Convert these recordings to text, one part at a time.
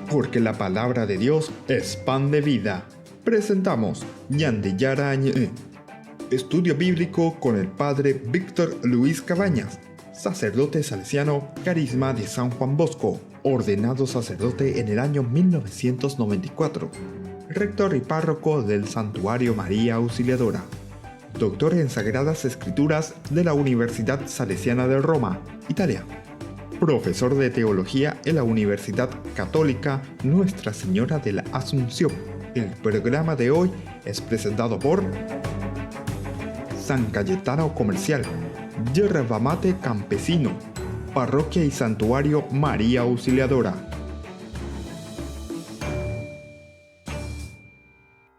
Porque la palabra de Dios es pan de vida. Presentamos Ñande Yara Ñe, estudio bíblico con el padre Víctor Luis Cabañas, sacerdote salesiano, Carisma de San Juan Bosco, ordenado sacerdote en el año 1994, rector y párroco del Santuario María Auxiliadora, doctor en Sagradas Escrituras de la Universidad Salesiana de Roma, Italia, profesor de teología en la Universidad Católica Nuestra Señora de la Asunción. El programa de hoy es presentado por San Cayetano Comercial, Yerba Mate Campesino, Parroquia y Santuario María Auxiliadora.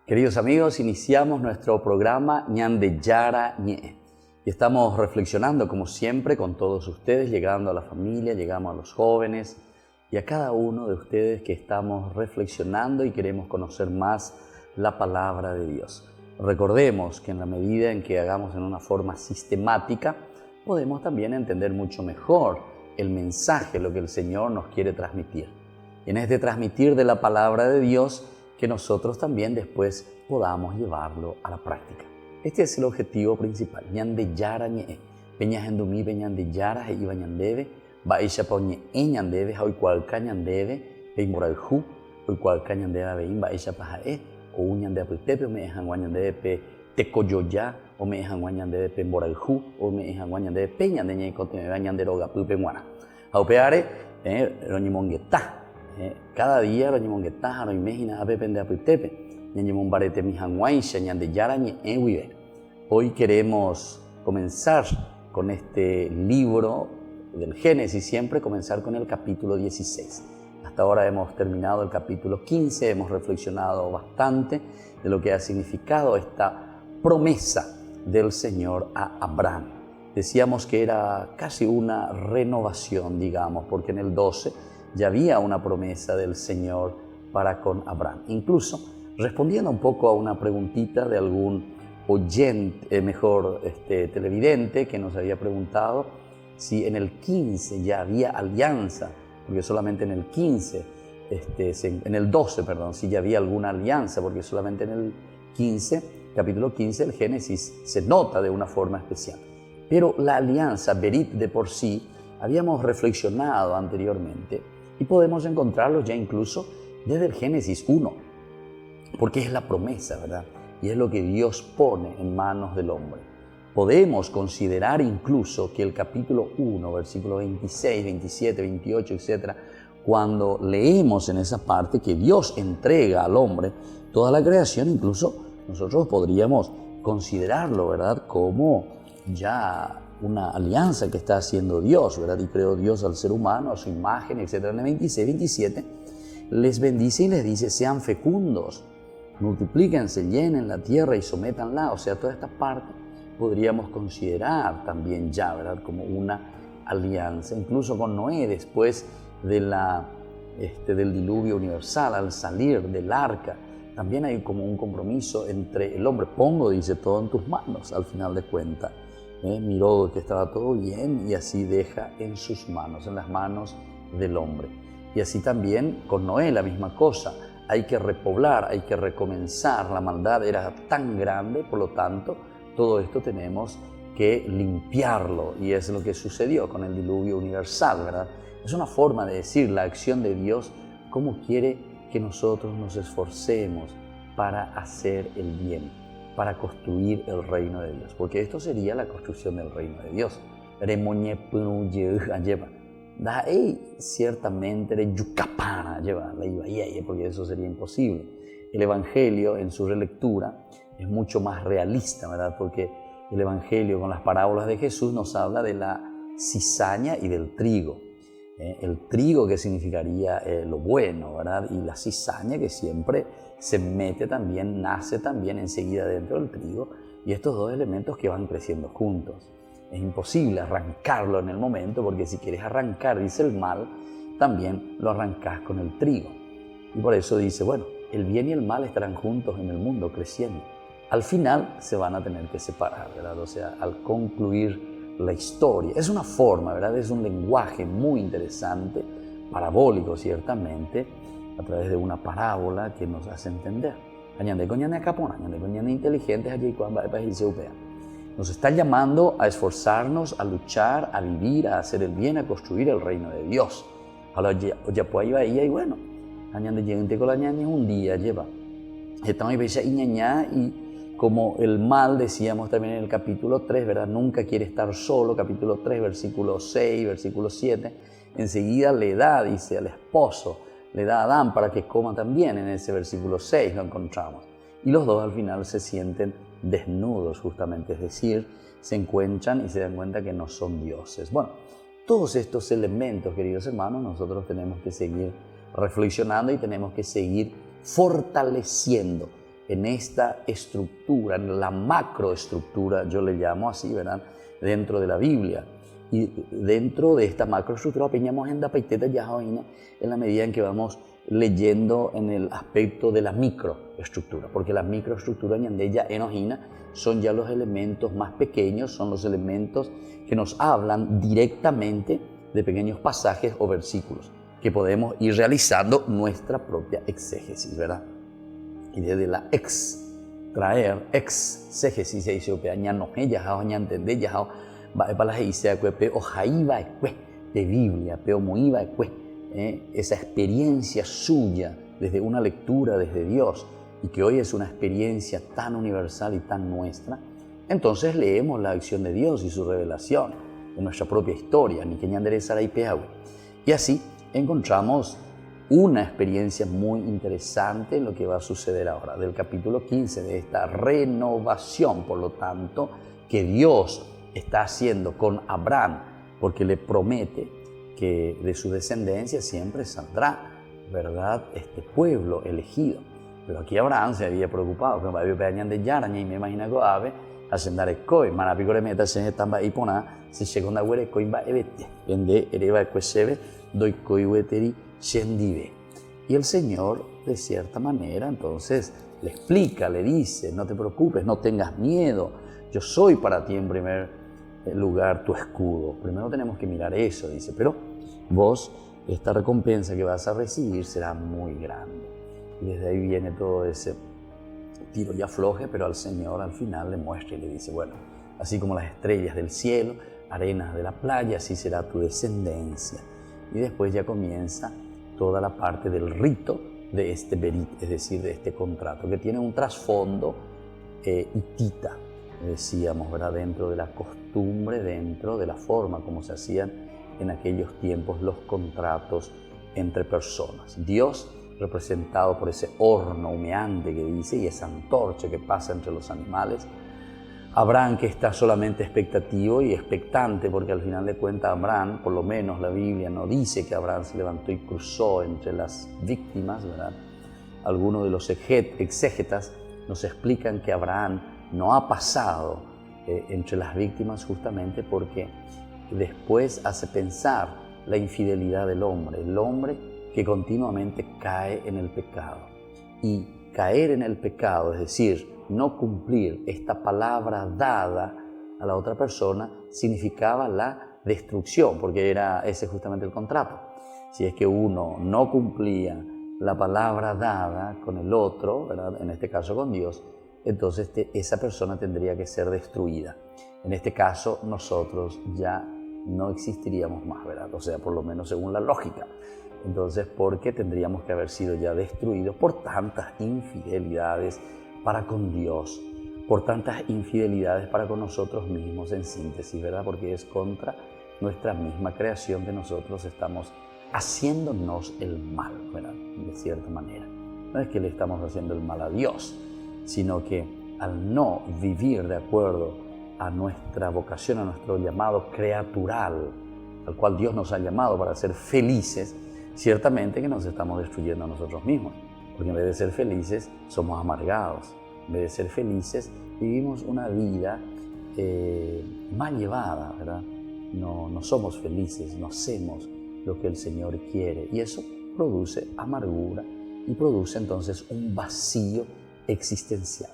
Queridos amigos, iniciamos nuestro programa Ñande Yara Ñe. Y estamos reflexionando, como siempre, con todos ustedes, llegando a la familia, llegamos a los jóvenes y a cada uno de ustedes que estamos reflexionando y queremos conocer más la palabra de Dios. Recordemos que en la medida en que hagamos en una forma sistemática, podemos también entender mucho mejor el mensaje, lo que el Señor nos quiere transmitir. Y en este transmitir de la palabra de Dios, que nosotros también después podamos llevarlo a la práctica. Este es el objetivo principal. Ñande Yara Ñe, Peña Hendumi, Peñande Yara, e Iba Ñandeve, Baisha Pañe, Ñandeve, Hauicualca Ñandeve, Peimoralju, Hauicualca Ñandeva, Beim, Baisha Pajae, o Ñande Apuitepe, o me dejan Ñandeve, Pe Tecoyoya, o me dejan Ñandeve, Pe Moralju, o me dejan Ñandeve, Peña de Ñe, Cotemeva, Ñanderoga, Pupe Guana. Haupeare, Roñimonguetá. Cada día Roñimonguetá, Roimejina, Apepende Apuitepe. Hoy queremos comenzar con este libro del Génesis, siempre comenzar con el capítulo 16. Hasta ahora hemos terminado el capítulo 15, hemos reflexionado bastante de lo que ha significado esta promesa del Señor a Abraham. Decíamos que era casi una renovación, digamos, porque en el 12 ya había una promesa del Señor para con Abraham. Incluso respondiendo un poco a una preguntita de algún oyente, televidente que nos había preguntado si en el 15 ya había alianza, porque solamente en el 15, en el 12, si ya había alguna alianza, porque solamente en el 15, capítulo 15 del Génesis se nota de una forma especial. Pero la alianza, Berit de por sí, habíamos reflexionado anteriormente y podemos encontrarlo ya incluso desde el Génesis 1. Porque es la promesa, ¿verdad? Y es lo que Dios pone en manos del hombre. Podemos considerar incluso que el capítulo 1, versículo 26, 27, 28, etc., cuando leemos en esa parte que Dios entrega al hombre toda la creación, incluso nosotros podríamos considerarlo, ¿verdad?, como ya una alianza que está haciendo Dios, ¿verdad? Y creó Dios al ser humano, a su imagen, etc. En el 26, 27, les bendice y les dice, sean fecundos, multiplíquense, llenen la tierra y sométanla. O sea, toda esta parte podríamos considerar también ya, ¿verdad?, como una alianza. Incluso con Noé, después del diluvio universal, al salir del arca, también hay como un compromiso entre el hombre. Pongo, dice, todo en tus manos, al final de cuentas. Miró que estaba todo bien y así deja en sus manos, en las manos del hombre. Y así también con Noé la misma cosa. Hay que repoblar, hay que recomenzar. La maldad era tan grande, por lo tanto, todo esto tenemos que limpiarlo. Y es lo que sucedió con el diluvio universal, ¿verdad? Es una forma de decir la acción de Dios, cómo quiere que nosotros nos esforcemos para hacer el bien, para construir el reino de Dios. Porque esto sería la construcción del reino de Dios. Ciertamente de yucapana lleva la ibaía, porque eso sería imposible. El Evangelio en su relectura es mucho más realista, ¿verdad? Porque el Evangelio con las parábolas de Jesús nos habla de la cizaña y del trigo. El trigo que significaría lo bueno, ¿verdad? Y la cizaña que siempre se mete también, nace también enseguida dentro del trigo, y estos dos elementos que van creciendo juntos. Es imposible arrancarlo en el momento, porque si quieres arrancar, dice el mal, también lo arrancás con el trigo. Y por eso dice, bueno, el bien y el mal estarán juntos en el mundo creciendo. Al final se van a tener que separar, ¿verdad? O sea, al concluir la historia. Es una forma, ¿verdad? Es un lenguaje muy interesante parabólico ciertamente, a través de una parábola que nos hace entender. Nos está llamando a esforzarnos, a luchar, a vivir, a hacer el bien, a construir el reino de Dios. Y bueno, un día lleva. Y como el mal, decíamos también en el capítulo 3, ¿verdad? Nunca quiere estar solo, capítulo 3, versículo 6, versículo 7. Enseguida le da, dice al esposo, le da a Adán para que coma también. En ese versículo 6 lo encontramos. Y los dos al final se sienten desnudos justamente, es decir, se encuentran y se dan cuenta que no son dioses. Bueno, todos estos elementos, queridos hermanos, nosotros tenemos que seguir reflexionando y tenemos que seguir fortaleciendo en esta estructura, en la macroestructura, yo le llamo así, ¿verdad?, dentro de la Biblia. Y dentro de esta macroestructura, peñamos en la medida en que vamos leyendo en el aspecto de la microestructura, porque la microestructura ñandella enojina son ya los elementos más pequeños, son los elementos que nos hablan directamente de pequeños pasajes o versículos que podemos ir realizando nuestra propia exégesis, ¿verdad? Y desde la exégesis se dice, de Biblia, esa experiencia suya desde una lectura desde Dios y que hoy es una experiencia tan universal y tan nuestra, entonces leemos la acción de Dios y su revelación en nuestra propia historia, y así encontramos una experiencia muy interesante en lo que va a suceder ahora, del capítulo 15, de esta renovación, por lo tanto, que Dios está haciendo con Abraham, porque le promete que de su descendencia siempre saldrá, ¿verdad?, este pueblo elegido. Pero aquí Abraham se había preocupado, que me imagino que ave ascendare coi, marapicore meta se estamba y pona, se seconda guere coi va evete, vende ereva queseve, doi coi weteri scendive. Y el Señor, de cierta manera, entonces le explica, le dice, no te preocupes, no tengas miedo, yo soy para ti en primer lugar tu escudo. Primero tenemos que mirar eso, dice, pero vos, esta recompensa que vas a recibir será muy grande. Y desde ahí viene todo ese tiro y afloje, pero al Señor al final le muestra y le dice, bueno, así como las estrellas del cielo, arenas de la playa, así será tu descendencia. Y después ya comienza toda la parte del rito de este berit, es decir, de este contrato, que tiene un trasfondo hitita, decíamos, ¿verdad?, dentro de la costumbre, dentro de la forma como se hacían en aquellos tiempos los contratos entre personas. Dios representado por ese horno humeante que dice y esa antorcha que pasa entre los animales. Abraham, que está solamente expectativo y expectante, porque al final de cuentas Abraham, por lo menos la Biblia no dice que Abraham se levantó y cruzó entre las víctimas, ¿verdad? Algunos de los exégetas nos explican que Abraham no ha pasado entre las víctimas justamente porque después hace pensar la infidelidad del hombre, el hombre que continuamente cae en el pecado. Y caer en el pecado, es decir, no cumplir esta palabra dada a la otra persona, significaba la destrucción, porque era ese justamente el contrato. Si es que uno no cumplía la palabra dada con el otro, ¿verdad?, en este caso con Dios, entonces esa persona tendría que ser destruida. En este caso, nosotros ya no existiríamos más, ¿verdad? O sea, por lo menos según la lógica. Entonces, porque tendríamos que haber sido ya destruidos por tantas infidelidades para con Dios, por tantas infidelidades para con nosotros mismos en síntesis, ¿verdad? Porque es contra nuestra misma creación que nosotros estamos haciéndonos el mal, ¿verdad?, de cierta manera. No es que le estamos haciendo el mal a Dios, sino que al no vivir de acuerdo a nuestra vocación, a nuestro llamado creatural, al cual Dios nos ha llamado para ser felices, ciertamente que nos estamos destruyendo a nosotros mismos, porque en vez de ser felices somos amargados, en vez de ser felices vivimos una vida mal llevada, ¿verdad? No somos felices, no hacemos lo que el Señor quiere y eso produce amargura y produce entonces un vacío existencial.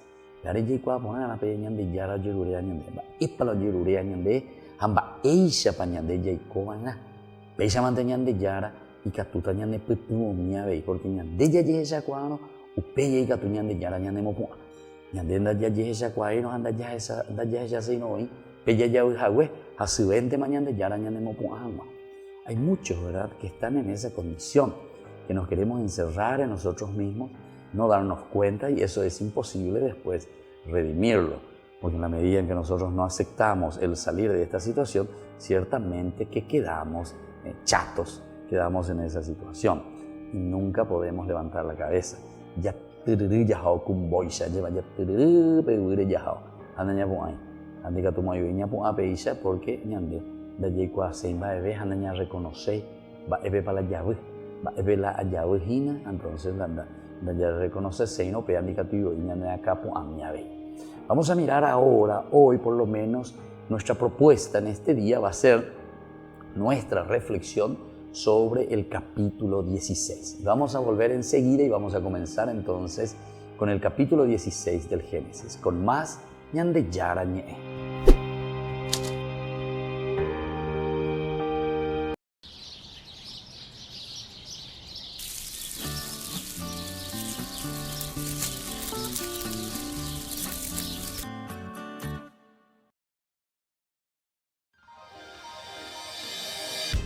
y catuta ñande putu mia ve porque ñande ya ya cuano upe ya catu ñande ya ñande mo ñande nda ya cuano anda ya se no y pe ya hawe hasubente mañana ya ñande mo agua. Hay muchos, ¿verdad?, que están en esa condición, que nos queremos encerrar en nosotros mismos, no darnos cuenta, y eso es imposible después redimirlo, porque en la medida en que nosotros no aceptamos el salir de esta situación, ciertamente que quedamos chatos, quedamos en esa situación y nunca podemos levantar la cabeza. Ya yajao kumboisha lleva ya peure yajao andaña puay andica tu mayoña puá peisha porque ñande da yekua sein va eve andaña reconoce va eve para la llave va eve la llave hina entonces da ya reconoce sein no pe andica tu yoña de acá puá miave. Vamos a mirar ahora, hoy por lo menos, nuestra propuesta en este día va a ser nuestra reflexión sobre el capítulo 16. Vamos a volver enseguida y vamos a comenzar entonces con el capítulo 16 del Génesis, con más ñande yarañe.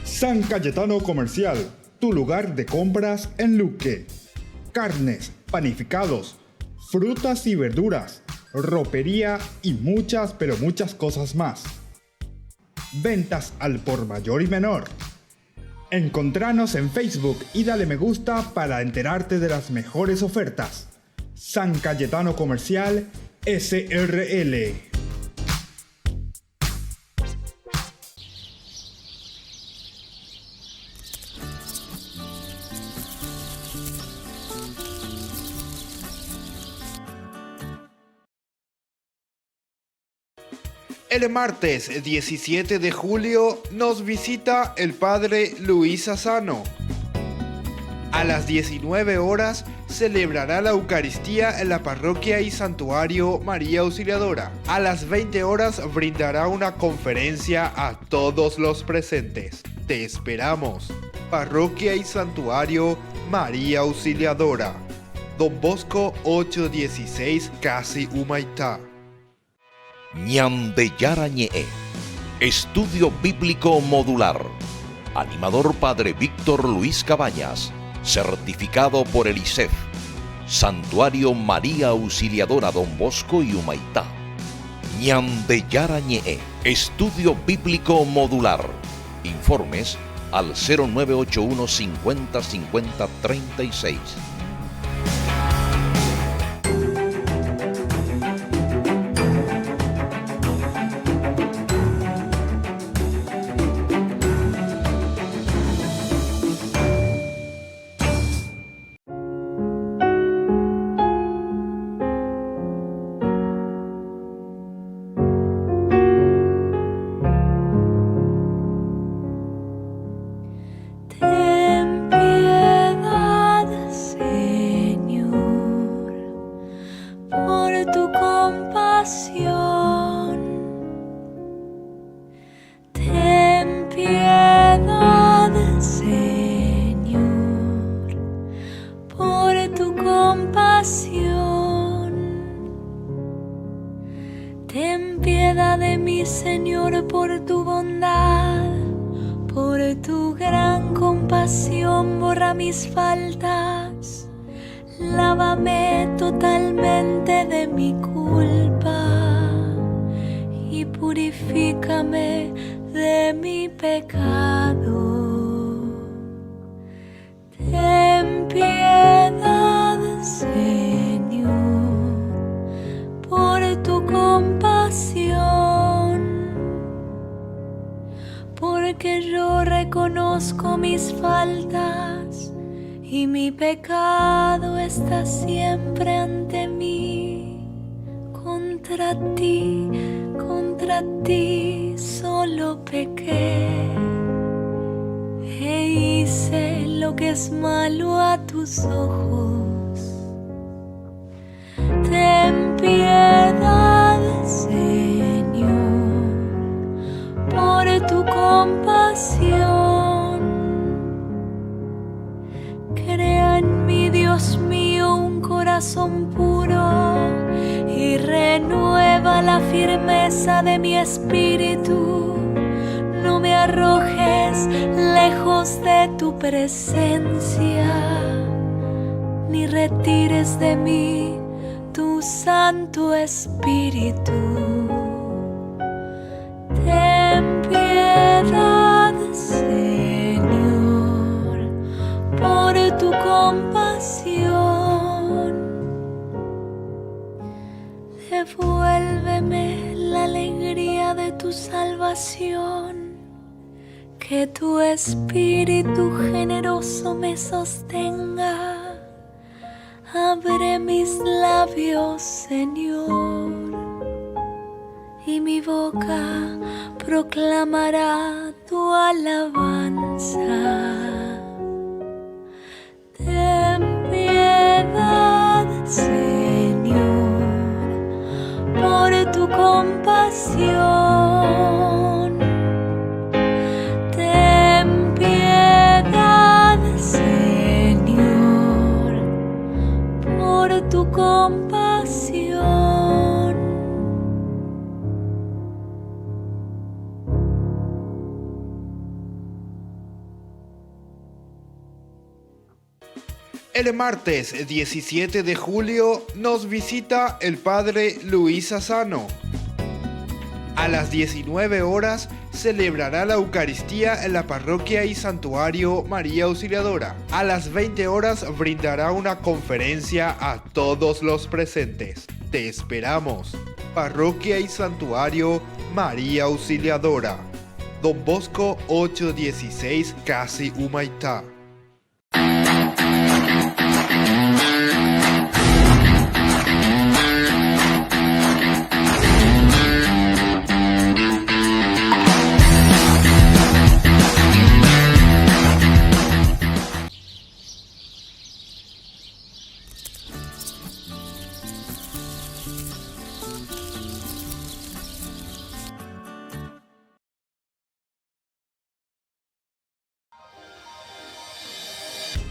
San Cayetano Comercial, tu lugar de compras en Luque. Carnes, panificados, frutas y verduras, ropería y muchas, pero muchas cosas más. Ventas al por mayor y menor. Encontranos en Facebook y dale me gusta para enterarte de las mejores ofertas. San Cayetano Comercial, SRL. El martes 17 de julio nos visita el Padre Luis Asano. A las 19 horas celebrará la Eucaristía en la Parroquia y Santuario María Auxiliadora. A las 20 horas brindará una conferencia a todos los presentes. Te esperamos. Parroquia y Santuario María Auxiliadora. Don Bosco 816 Casi Humaitá. Ñande Yarañe, Estudio Bíblico Modular. Animador Padre Víctor Luis Cabañas. Certificado por el ICEF. Santuario María Auxiliadora Don Bosco y Humaitá. Ñande Yarañe, Estudio Bíblico Modular. Informes al 0981 50 50 36. Ten piedad de mí, Señor, por tu bondad, por tu gran compasión, borra mis faltas, lávame totalmente de mi culpa y purifícame de mi pecado. Ten piedad, Señor, por tu compasión, porque yo reconozco mis faltas y mi pecado está siempre ante mí. Contra ti solo pequé e hice lo que es malo a tus ojos. Ten piedad, Señor, por tu compasión, corazón puro y renueva la firmeza de mi espíritu. No me arrojes lejos de tu presencia, ni retires de mí tu Santo Espíritu. Ten piedad, Señor, por tu compasión. Devuélveme la alegría de tu salvación. Que tu Espíritu generoso me sostenga. Abre mis labios, Señor, y mi boca proclamará tu alabanza. Ten piedad, Señor, por tu compasión. Ten piedad, Señor, por tu compasión. El martes 17 de julio nos visita el Padre Luis Sassano. A las 19 horas celebrará la Eucaristía en la Parroquia y Santuario María Auxiliadora. A las 20 horas brindará una conferencia a todos los presentes. Te esperamos. Parroquia y Santuario María Auxiliadora. Don Bosco 816 Casi Humaitá.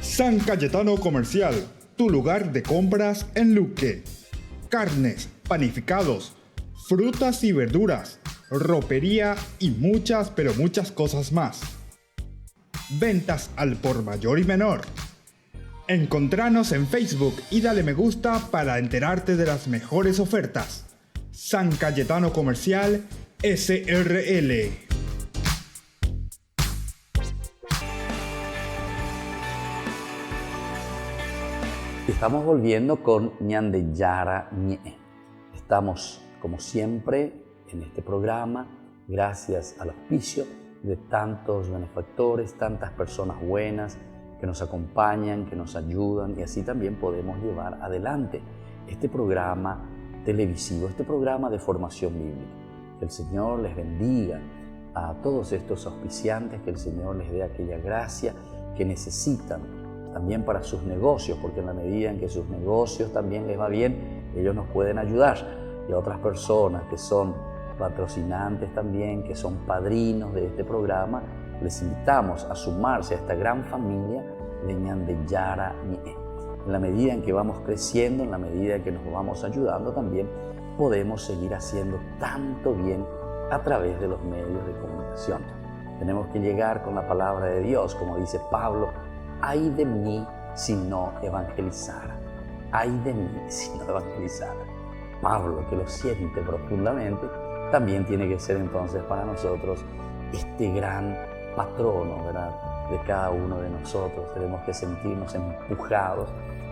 San Cayetano Comercial, tu lugar de compras en Luque. Carnes, panificados, frutas y verduras, ropería y muchas, pero muchas cosas más. Ventas al por mayor y menor. Encontranos en Facebook y dale me gusta para enterarte de las mejores ofertas. San Cayetano Comercial, SRL. Estamos volviendo con Ñande Yara Ñe. Estamos, como siempre, en este programa, gracias al auspicio de tantos benefactores, tantas personas buenas que nos acompañan, que nos ayudan, y así también podemos llevar adelante este programa televisivo, este programa de formación bíblica. Que el Señor les bendiga a todos estos auspiciantes, que el Señor les dé aquella gracia que necesitan también para sus negocios, porque en la medida en que sus negocios también les va bien, ellos nos pueden ayudar. Y a otras personas que son patrocinantes también, que son padrinos de este programa, les invitamos a sumarse a esta gran familia de Ñande Yara Ñe. En la medida en que vamos creciendo, en la medida en que nos vamos ayudando, también podemos seguir haciendo tanto bien a través de los medios de comunicación. Tenemos que llegar con la palabra de Dios, como dice Pablo: ay de mí si no evangelizara. Ay de mí si no evangelizara. Pablo, que lo siente profundamente, también tiene que ser entonces para nosotros este gran patrono, ¿verdad?, de cada uno de nosotros. Tenemos que sentirnos empujados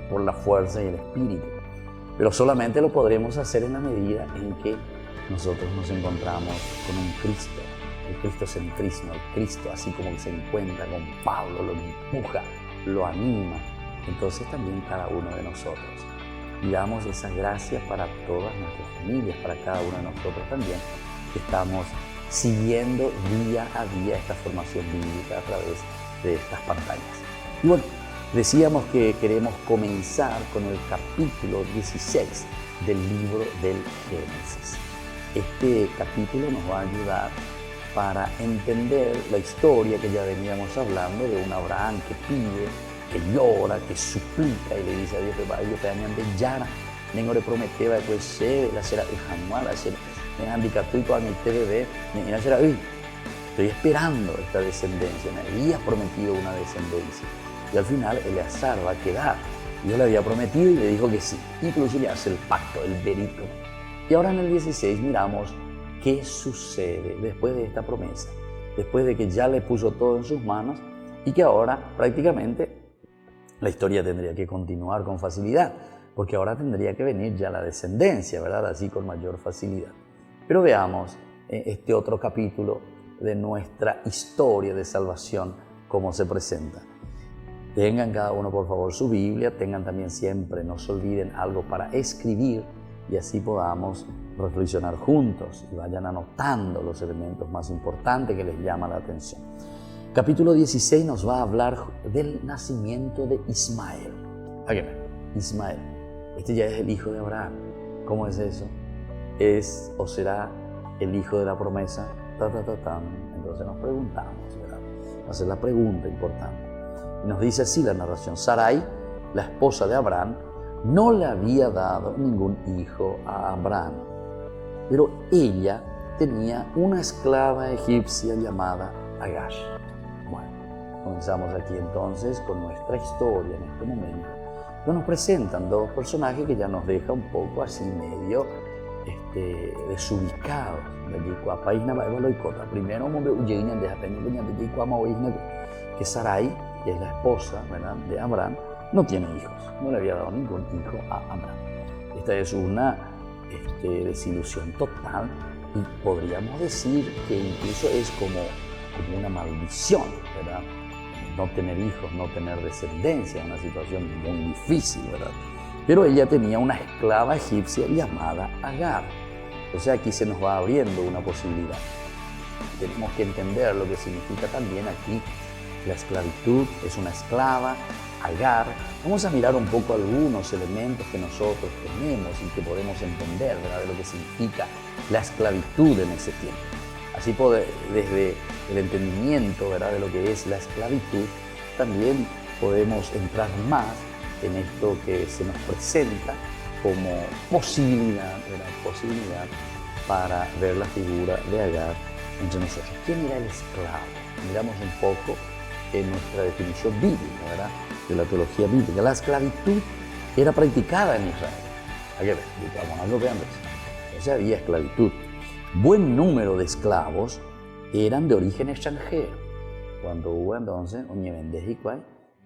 por la fuerza y el espíritu. Pero solamente lo podremos hacer en la medida en que nosotros nos encontramos con un Cristo, el cristocentrismo, el Cristo así como se encuentra con Pablo, lo empuja, lo anima. Entonces también cada uno de nosotros. Y damos esa gracia para todas nuestras familias, para cada uno de nosotros también, que estamos siguiendo día a día esta formación bíblica a través de estas pantallas. Y bueno, decíamos que queremos comenzar con el capítulo 16 del libro del Génesis. Este capítulo nos va a ayudar para entender la historia que ya veníamos hablando de un Abraham que pide que llora, que suplica y le dice a Dios, yo te añade yara, vengo de prometer, después se la será jamás, la será, me handicapó y para mi bebé, me será, estoy esperando esta descendencia, me habías prometido una descendencia. Y al final Eleazar va a quedar. Dios le había prometido y le dijo que sí. Incluso le hace el pacto, el verito. Y ahora en el 16 miramos qué sucede después de esta promesa, después de que ya le puso todo en sus manos y que ahora prácticamente la historia tendría que continuar con facilidad, porque ahora tendría que venir ya la descendencia, ¿verdad? Así con mayor facilidad. Pero veamos este otro capítulo de nuestra historia de salvación, cómo se presenta. Tengan cada uno por favor su Biblia, tengan también siempre, no se olviden algo para escribir y así podamos reflexionar juntos y vayan anotando los elementos más importantes que les llaman la atención. Capítulo 16 nos va a hablar del nacimiento de Ismael. Ismael, este ya es el hijo de Abraham. ¿Cómo es eso? ¿Es o será el hijo de la promesa? Entonces nos preguntamos, ¿verdad? Esa es la pregunta importante. Nos dice así la narración: Sarai, la esposa de Abraham, no le había dado ningún hijo a Abraham, pero ella tenía una esclava egipcia llamada Agar. Bueno, comenzamos aquí entonces con nuestra historia en este momento. Nos presentan dos personajes que ya nos deja un poco así medio desubicados. Primero, que Sarai, que es la esposa, ¿verdad?, de Abraham, no tiene hijos, no le había dado ningún hijo a Abraham. Esta es una desilusión total y podríamos decir que incluso es como una maldición, ¿verdad? No tener hijos, no tener descendencia, una situación muy difícil, ¿verdad? Pero ella tenía una esclava egipcia llamada Agar. O sea, aquí se nos va abriendo una posibilidad. Tenemos que entender lo que significa también aquí la esclavitud. Es una esclava, Agar. Vamos a mirar un poco algunos elementos que nosotros tenemos y que podemos entender, ¿verdad?, de lo que significa la esclavitud en ese tiempo. Así desde el entendimiento, ¿verdad?, de lo que es la esclavitud, también podemos entrar más en esto que se nos presenta como posibilidad, ¿verdad?, posibilidad para ver la figura de Agar entre nosotros. ¿Quién era el esclavo? Miramos un poco en nuestra definición bíblica, ¿verdad?, de la teología bíblica. La esclavitud era practicada en Israel. Hay que ver, vamos a lo veamos. O sea, había esclavitud. Buen número de esclavos eran de origen extranjero. Cuando hubo entonces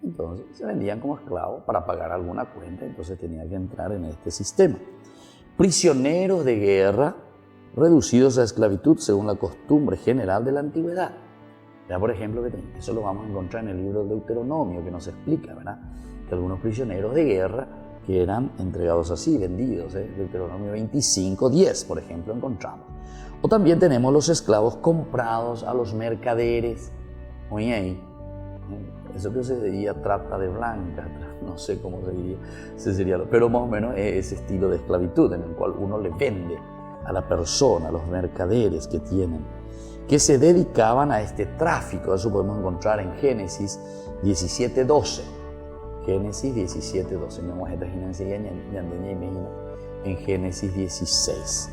entonces se vendían como esclavos para pagar alguna cuenta, entonces tenía que entrar en este sistema. Prisioneros de guerra reducidos a esclavitud según la costumbre general de la antigüedad. Ya, por ejemplo, eso lo vamos a encontrar en el libro de Deuteronomio, que nos explica, ¿verdad?, que algunos prisioneros de guerra que eran entregados así, vendidos. Deuteronomio 25:10, por ejemplo, encontramos. O también tenemos los esclavos comprados a los mercaderes. Oye ahí, eso que se diría trata de blanca, no sé cómo se diría, pero más o menos es ese estilo de esclavitud en el cual uno le vende a la persona, a los mercaderes que tienen, que se dedicaban a este tráfico. Eso podemos encontrar en Génesis 17:12. Génesis 17:12. En Génesis 16.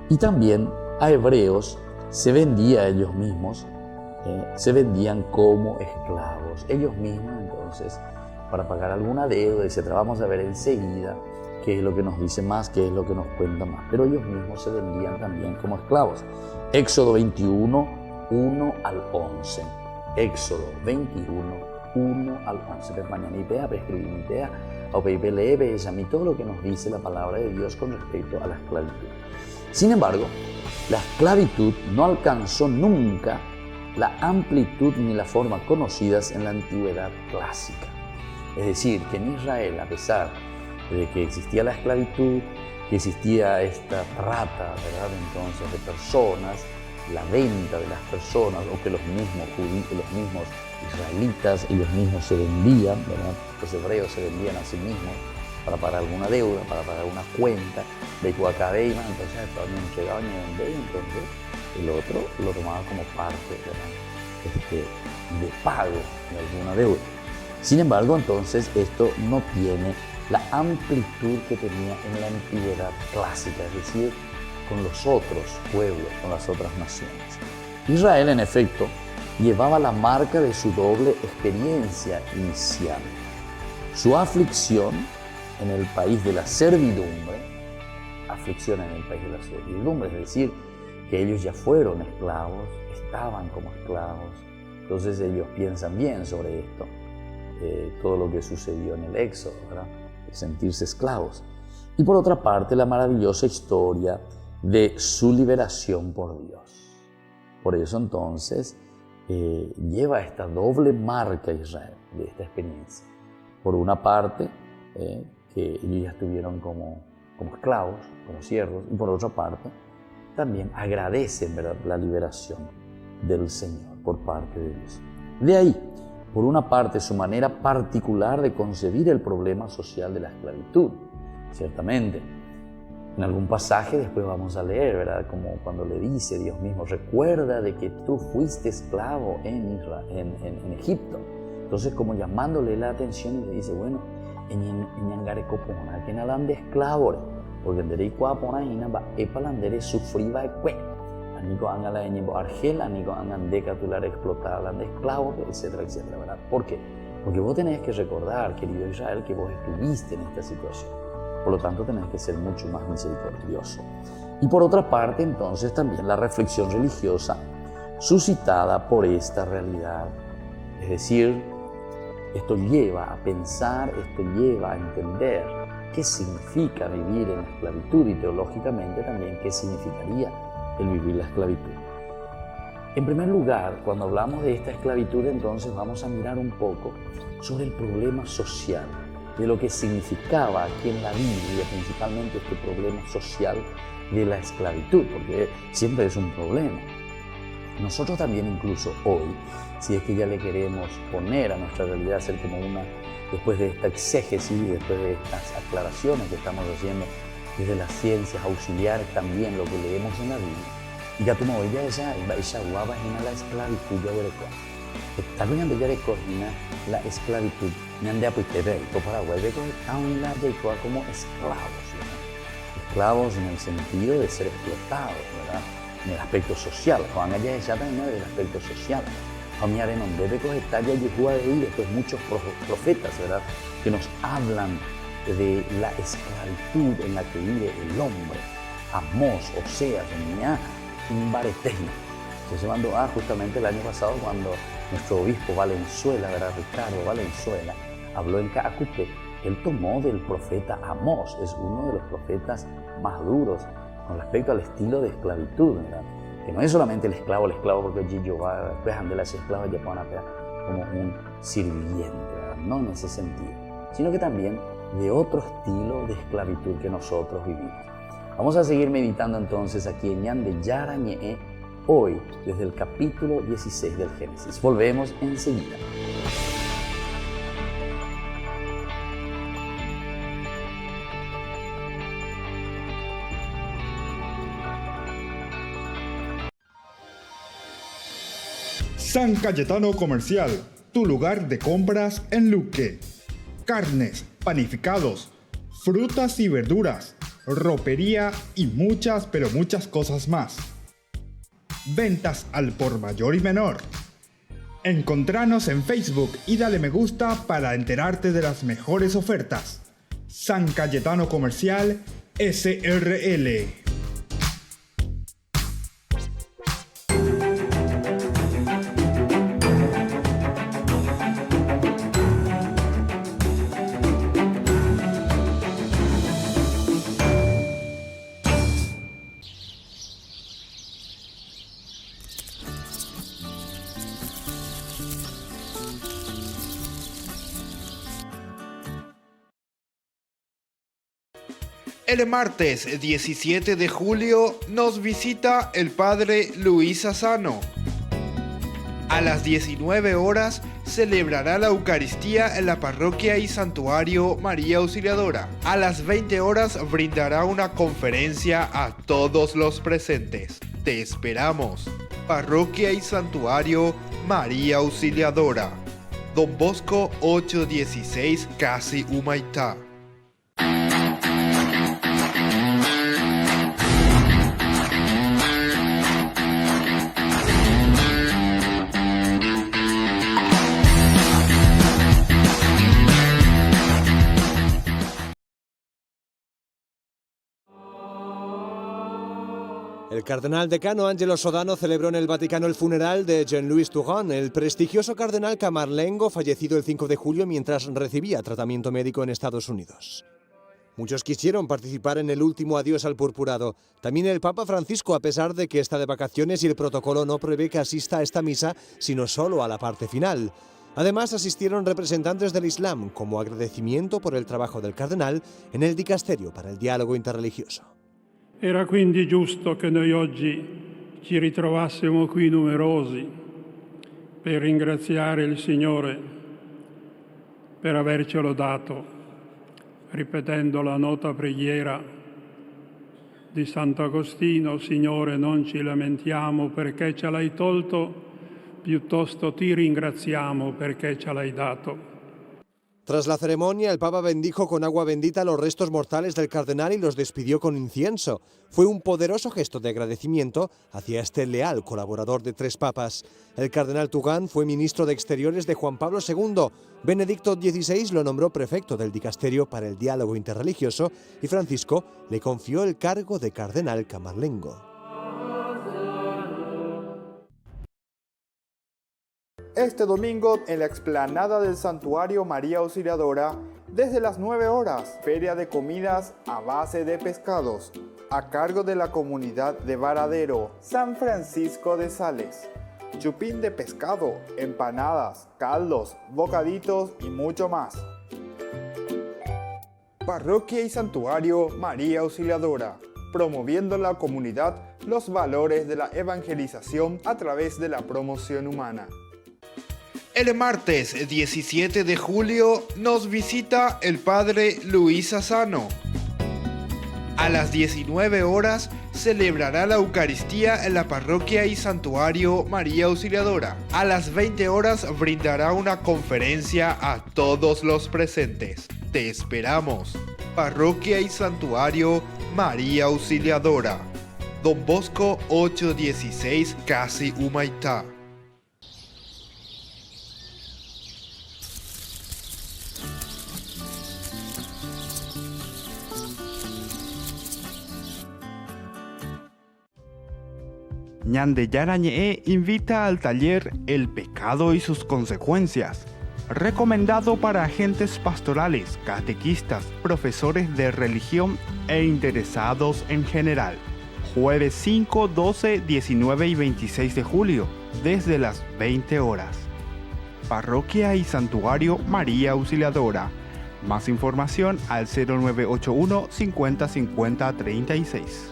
Y también a hebreos se vendía a ellos mismos, se vendían como esclavos. Ellos mismos entonces, para pagar alguna deuda, etc. Vamos a ver enseguida qué es lo que nos dice más, qué es lo que nos cuenta más. Pero ellos mismos se vendían también como esclavos. Éxodo 21, 1 al 11. Éxodo 21, 1 al 11. Todo lo que nos dice la palabra de Dios con respecto a la esclavitud. Sin embargo, la esclavitud no alcanzó nunca la amplitud ni la forma conocidas en la antigüedad clásica. Es decir, que en Israel, a pesar de que existía la esclavitud, que existía esta trata, ¿verdad?, entonces de personas, la venta de las personas, o que los mismos judíos, los mismos israelitas, ellos mismos se vendían, ¿verdad?, los hebreos se vendían a sí mismos para pagar alguna deuda, para pagar una cuenta, de Cuacabeima, entonces estaban entregados y entonces el otro lo tomaba como parte, ¿verdad?, de pago de alguna deuda. Sin embargo, entonces, esto no tiene la amplitud que tenía en la antigüedad clásica, es decir, con los otros pueblos, con las otras naciones. Israel, en efecto, llevaba la marca de su doble experiencia inicial. Su aflicción en el país de la servidumbre, es decir, que ellos ya fueron esclavos, estaban como esclavos. Entonces ellos piensan bien sobre esto, todo lo que sucedió en el Éxodo, ¿verdad? De sentirse esclavos. Y por otra parte, la maravillosa historia de su liberación por Dios. Por eso entonces lleva esta doble marca Israel de esta experiencia. Por una parte, que ellos ya estuvieron como esclavos, como siervos, y por otra parte, también agradecen, ¿verdad?, la liberación del Señor por parte de Dios. De ahí, por una parte, su manera particular de concebir el problema social de la esclavitud. Ciertamente, en algún pasaje después vamos a leer, ¿verdad?, como cuando le dice Dios mismo, recuerda de que tú fuiste esclavo en Egipto. Entonces, como llamándole la atención, y le dice, bueno, en copona, que nalan de esclavos, porque en derecho pona ina va epalandere sufriba eque, anico angala eñibo argel, anico angan decatular explotar de esclavos, etcétera, etcétera, ¿verdad? ¿Por qué? Porque vos tenés que recordar, querido Israel, que vos estuviste en esta situación. Por lo tanto, tenés que ser mucho más misericordioso. Y por otra parte, entonces, también la reflexión religiosa suscitada por esta realidad. Es decir, esto lleva a pensar, esto lleva a entender qué significa vivir en la esclavitud y teológicamente también qué significaría el vivir la esclavitud. En primer lugar, cuando hablamos de esta esclavitud, entonces vamos a mirar un poco sobre el problema social, de lo que significaba aquí en la Biblia, principalmente este problema social de la esclavitud, porque siempre es un problema. Nosotros también incluso hoy, si es que ya le queremos poner a nuestra realidad, hacer como una, después de esta exégesis, después de estas aclaraciones que estamos haciendo desde las ciencias auxiliares, también lo que leemos en la Biblia, y ya toma ella esa guapa en la esclavitud de Berecoa. También de Berecoa la esclavitud, de Apuitebe, y Paraguay, aún la Berecoa como esclavos, ¿verdad? Esclavos en el sentido de ser explotados, ¿verdad?, en el aspecto social. Juan allá ya también del aspecto social. Familiares no debe coger ya Yeshua de ahí, después muchos profetas, ¿verdad?, que nos hablan de la esclavitud en la que vive el hombre. Amós, Oseas, un bareteno. Se mandó justamente el año pasado cuando nuestro obispo Valenzuela, ¿verdad?, Ricardo Valenzuela, habló en Caacupé. Él tomó del profeta Amós, es uno de los profetas más duros con respecto al estilo de esclavitud, ¿verdad?, que no es solamente el esclavo, porque allí yo va, después de las esclavas ya van a ver como un sirviente, ¿verdad?, no en ese sentido, sino que también de otro estilo de esclavitud que nosotros vivimos. Vamos a seguir meditando entonces aquí en Ñan de Yarañe, hoy desde el capítulo 16 del Génesis. Volvemos enseguida. San Cayetano Comercial, tu lugar de compras en Luque. Carnes, panificados, frutas y verduras, ropería y muchas, pero muchas cosas más. Ventas al por mayor y menor. Encontranos en Facebook y dale me gusta para enterarte de las mejores ofertas. San Cayetano Comercial, SRL. El martes 17 de julio nos visita el Padre Luis Asano. A las 19 horas celebrará la Eucaristía en la Parroquia y Santuario María Auxiliadora. A las 20 horas brindará una conferencia a todos los presentes. Te esperamos. Parroquia y Santuario María Auxiliadora. Don Bosco 816 Casi Humaitá. El cardenal decano Angelo Sodano celebró en el Vaticano el funeral de Jean-Louis Turenne, el prestigioso cardenal camarlengo fallecido el 5 de julio mientras recibía tratamiento médico en Estados Unidos. Muchos quisieron participar en el último adiós al purpurado. También el Papa Francisco, a pesar de que está de vacaciones y el protocolo no prevé que asista a esta misa, sino solo a la parte final. Además, asistieron representantes del Islam como agradecimiento por el trabajo del cardenal en el dicasterio para el diálogo interreligioso. Era quindi giusto che noi oggi ci ritrovassimo qui numerosi per ringraziare il Signore per avercelo dato, ripetendo la nota preghiera di Sant'Agostino: Signore, non ci lamentiamo perché ce l'hai tolto, piuttosto ti ringraziamo perché ce l'hai dato. Tras la ceremonia, el Papa bendijo con agua bendita los restos mortales del cardenal y los despidió con incienso. Fue un poderoso gesto de agradecimiento hacia este leal colaborador de 3 papas. El cardenal Turenne fue ministro de Exteriores de Juan Pablo II. Benedicto XVI lo nombró prefecto del dicasterio para el diálogo interreligioso y Francisco le confió el cargo de cardenal camarlengo. Este domingo, en la explanada del Santuario María Auxiliadora, desde las 9 horas, feria de comidas a base de pescados, a cargo de la comunidad de Varadero, San Francisco de Sales. Chupín de pescado, empanadas, caldos, bocaditos y mucho más. Parroquia y Santuario María Auxiliadora, promoviendo en la comunidad los valores de la evangelización a través de la promoción humana. El martes 17 de julio nos visita el Padre Luis Asano. A las 19 horas celebrará la Eucaristía en la Parroquia y Santuario María Auxiliadora. A las 20 horas brindará una conferencia a todos los presentes. Te esperamos. Parroquia y Santuario María Auxiliadora. Don Bosco 816 Casi Humaitá. Ñandeyara Ñe'e invita al taller El pecado y sus consecuencias, recomendado para agentes pastorales, catequistas, profesores de religión e interesados en general. Jueves 5, 12, 19 y 26 de julio, desde las 20 horas. Parroquia y Santuario María Auxiliadora. Más información al 0981 50 50 36.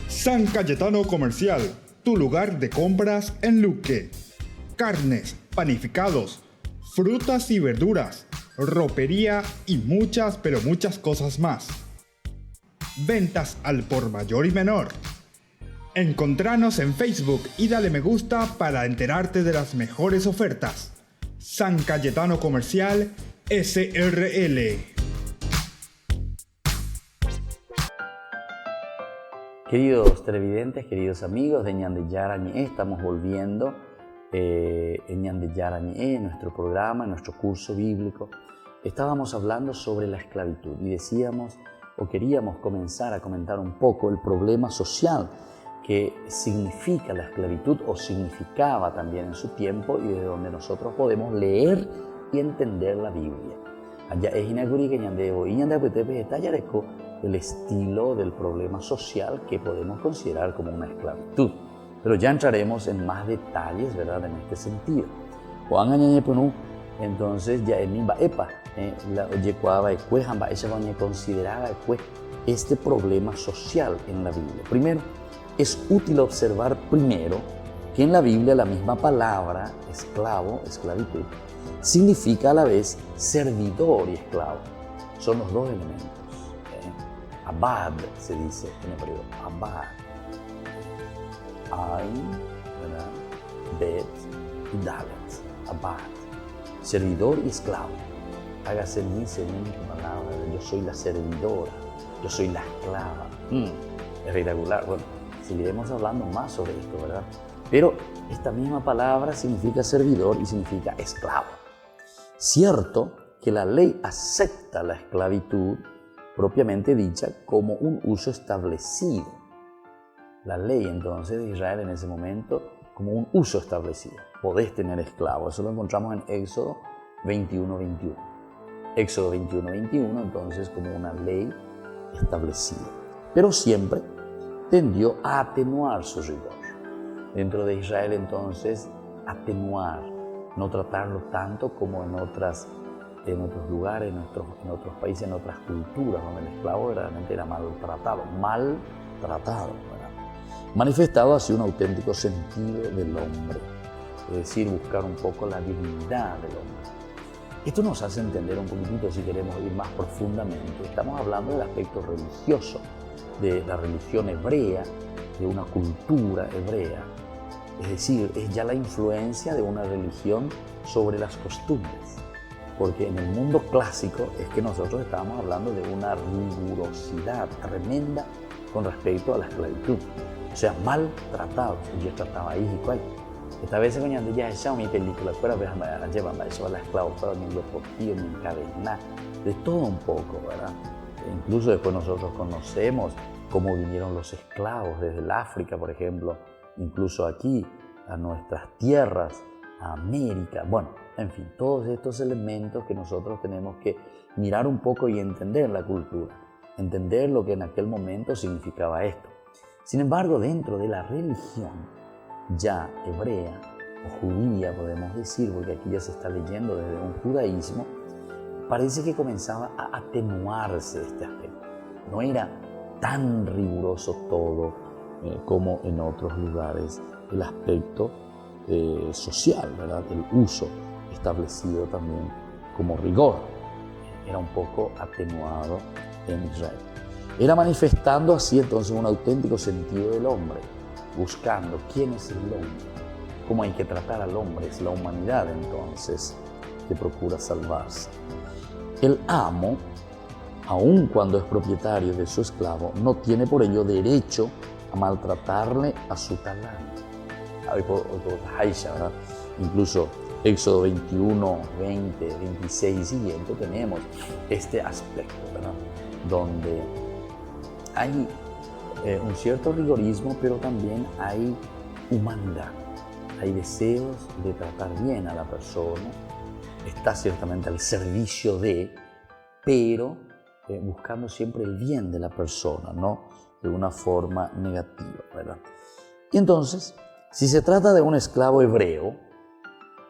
San Cayetano Comercial, tu lugar de compras en Luque. Carnes, panificados, frutas y verduras, ropería y muchas, pero muchas cosas más. Ventas al por mayor y menor. Encontranos en Facebook y dale me gusta para enterarte de las mejores ofertas. San Cayetano Comercial, SRL. Queridos televidentes, queridos amigos de Ñandeyara Ñe'e, estamos volviendo en Ñandeyara Ñe'e, nuestro programa, nuestro curso bíblico. Estábamos hablando sobre la esclavitud y decíamos o queríamos comenzar a comentar un poco el problema social que significa la esclavitud o significaba también en su tiempo y desde donde nosotros podemos leer y entender la Biblia. Allá es inaguri que ñandebo y ñandeputepe tallareko el estilo del problema social que podemos considerar como una esclavitud. Pero ya entraremos en más detalles, ¿verdad?, en este sentido. Juan Añañeponu, entonces ya en Nimba Epa, la Oyecuaba Ecue, Jamba Echabañe consideraba Ecue este problema social en la Biblia. Primero, es útil observar primero que en la Biblia la misma palabra, esclavo, esclavitud, significa a la vez servidor y esclavo. Son los dos elementos. Abad se dice en hebreo, abad. Ain, ¿verdad? Bet, y Dalet, Abad, servidor y esclavo. Hágase en mí según tu palabra. Yo soy la servidora, yo soy la esclava. Es irregular. Bueno, seguiremos hablando más sobre esto, ¿verdad? Pero esta misma palabra significa servidor y significa esclavo. Cierto que la ley acepta la esclavitud propiamente dicha como un uso establecido. La ley entonces de Israel en ese momento como un uso establecido. Podés tener esclavos. Eso lo encontramos en Éxodo 21:21. Éxodo 21:21 entonces como una ley establecida. Pero siempre tendió a atenuar su rigor. Dentro de Israel entonces atenuar, no tratarlo tanto como en otros lugares, en otros países, en otras culturas, donde el esclavo verdaderamente era maltratado, ¿verdad? Manifestado así un auténtico sentido del hombre, es decir, buscar un poco la dignidad del hombre. Esto nos hace entender un poquitito, si queremos ir más profundamente, estamos hablando del aspecto religioso, de la religión hebrea, de una cultura hebrea, es decir, es ya la influencia de una religión sobre las costumbres. Porque en el mundo clásico es que nosotros estábamos hablando de una rigurosidad tremenda con respecto a la esclavitud. O sea, maltratados. Yo trataba ahí y cuál. Esta vez cuando ya echaba mi película, fuera a llevar a la esclava, fuera ni lo portillo, ni encadenar, de todo un poco, ¿verdad? Incluso después nosotros conocemos cómo vinieron los esclavos desde el África, por ejemplo, incluso aquí, a nuestras tierras, a América. Bueno, en fin, todos estos elementos que nosotros tenemos que mirar un poco y entender la cultura, entender lo que en aquel momento significaba esto. Sin embargo, dentro de la religión ya hebrea o judía, podemos decir, porque aquí ya se está leyendo desde un judaísmo, parece que comenzaba a atenuarse este aspecto. No era tan riguroso todo como en otros lugares el aspecto social, ¿verdad? El uso establecido también como rigor era un poco atenuado en Israel. Era manifestando así entonces un auténtico sentido del hombre, buscando quién es el hombre, cómo hay que tratar al hombre, es la humanidad entonces que procura salvarse. El amo, aun cuando es propietario de su esclavo, no tiene por ello derecho a maltratarle a su talán. ¿Verdad? Incluso Éxodo 21, 20, 26 y siguiente tenemos este aspecto, ¿verdad? Donde hay un cierto rigorismo, pero también hay humanidad, hay deseos de tratar bien a la persona, está ciertamente al servicio de, pero buscando siempre el bien de la persona, no de una forma negativa, ¿verdad? Y entonces, si se trata de un esclavo hebreo,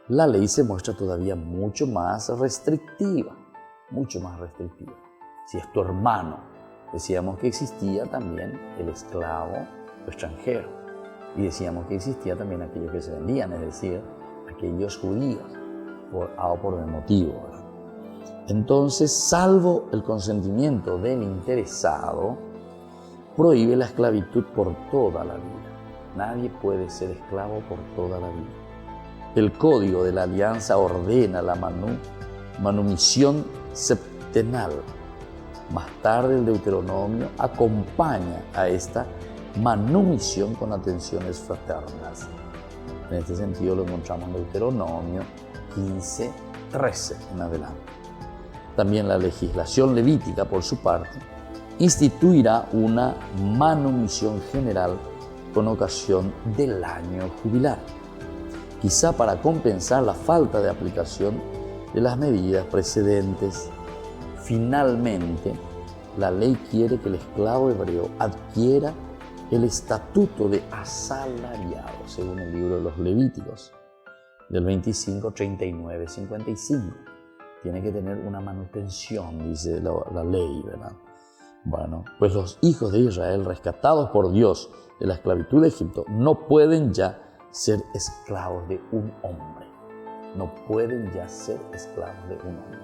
la ley se muestra todavía mucho más restrictiva, mucho más restrictiva. Si es tu hermano, decíamos que existía también el esclavo extranjero y decíamos que existía también aquellos que se vendían, es decir, aquellos judíos, por el motivo, ¿verdad? Entonces, salvo el consentimiento del interesado, prohíbe la esclavitud por toda la vida. Nadie puede ser esclavo por toda la vida. El Código de la Alianza ordena la manumisión septenal. Más tarde el Deuteronomio acompaña a esta manumisión con atenciones fraternas. En este sentido lo encontramos en Deuteronomio 15, 13 en adelante. También la legislación levítica, por su parte, instituirá una manumisión general con ocasión del año jubilar, quizá para compensar la falta de aplicación de las medidas precedentes. Finalmente, la ley quiere que el esclavo hebreo adquiera el estatuto de asalariado, según el libro de los Levíticos, del 25, 39, 55. Tiene que tener una manutención, dice la ley, ¿verdad? Bueno, pues los hijos de Israel, rescatados por Dios de la esclavitud de Egipto, no pueden ya ser esclavos de un hombre. No pueden ya ser esclavos de un hombre.